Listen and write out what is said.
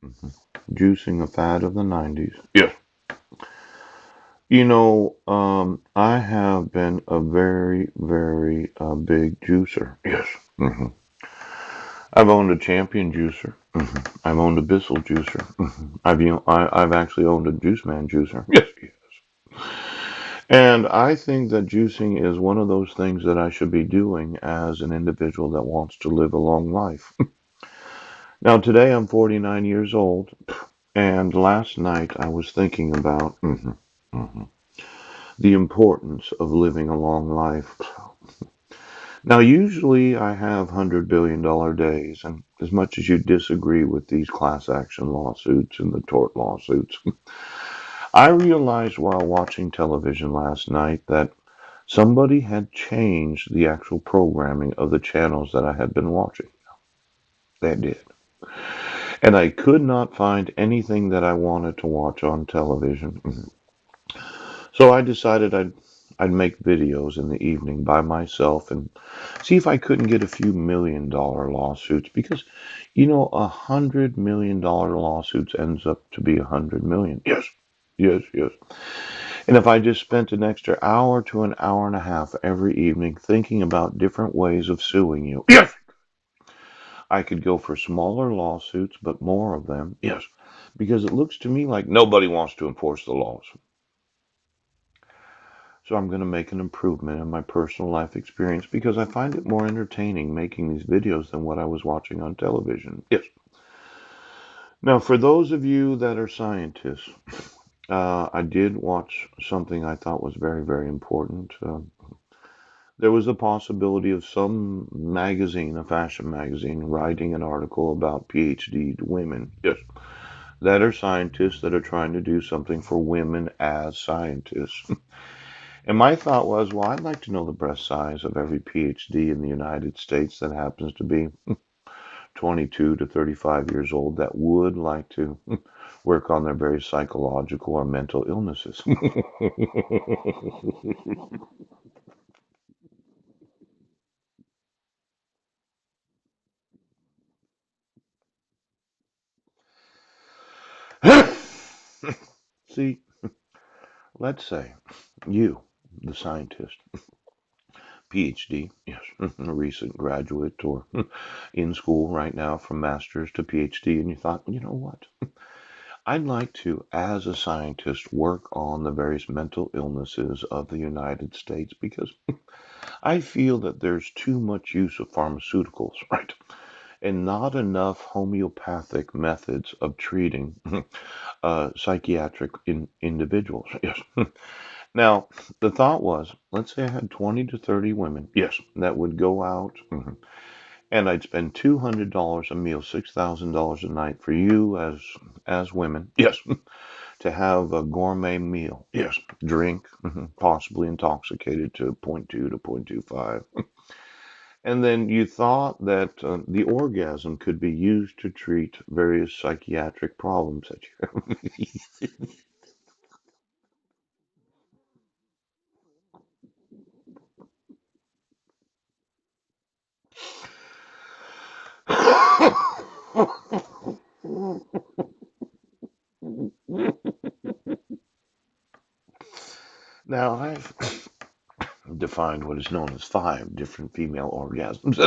Mhm. Juicing a fad of the 90s. Yes. I have been a very, very big juicer. Yes. hmm I've owned a Champion juicer. I've owned a Bissell juicer. I've actually owned a Juice Man juicer. Yes. And I think that juicing is one of those things that I should be doing as an individual that wants to live a long life. Now, today I'm 49 years old, and last night I was thinking about mhm, the importance of living a long life. Now, usually I have $100 billion days, and as much as you disagree with these class action lawsuits and the tort lawsuits, I realized while watching television last night that somebody had changed the actual programming of the channels that I had been watching. They did. And I could not find anything that I wanted to watch on television. So I decided I'd make videos in the evening by myself and see if I couldn't get a few $1 million lawsuits because $100 million lawsuits ends up to be 100 million. Yes. Yes, yes. And if I just spent an extra hour to an hour and a half every evening thinking about different ways of suing you, Yes. I could go for smaller lawsuits, but more of them, Yes. because it looks to me like nobody wants to enforce the laws. So I'm going to make an improvement in my personal life experience because I find it more entertaining making these videos than what I was watching on television. Yes. Now, for those of you that are scientists, I did watch something I thought was very, very important. There was a possibility of some magazine, a fashion magazine, writing an article about PhD women Yes. that are scientists that are trying to do something for women as scientists. And my thought was, well, I'd like to know the breast size of every PhD in the United States that happens to be 22 to 35 years old that would like to work on their very psychological or mental illnesses. See, let's say you, the scientist, PhD, Yes. a recent graduate or in school right now from master's to PhD, and you thought, you know what? I'd like to, as a scientist, work on the various mental illnesses of the United States because I feel that there's too much use of pharmaceuticals, right? And not enough homeopathic methods of treating psychiatric individuals. Yes. Now, the thought was, let's say I had 20 to 30 women Yes. that would go out and I'd spend $200 a meal, $6,000 a night for you as women Yes. to have a gourmet meal, Yes. drink, possibly intoxicated to zero point 0.2 to zero point 0.25. And then you thought that the orgasm could be used to treat various psychiatric problems that you. Now, I've defined what is known as five different female orgasms.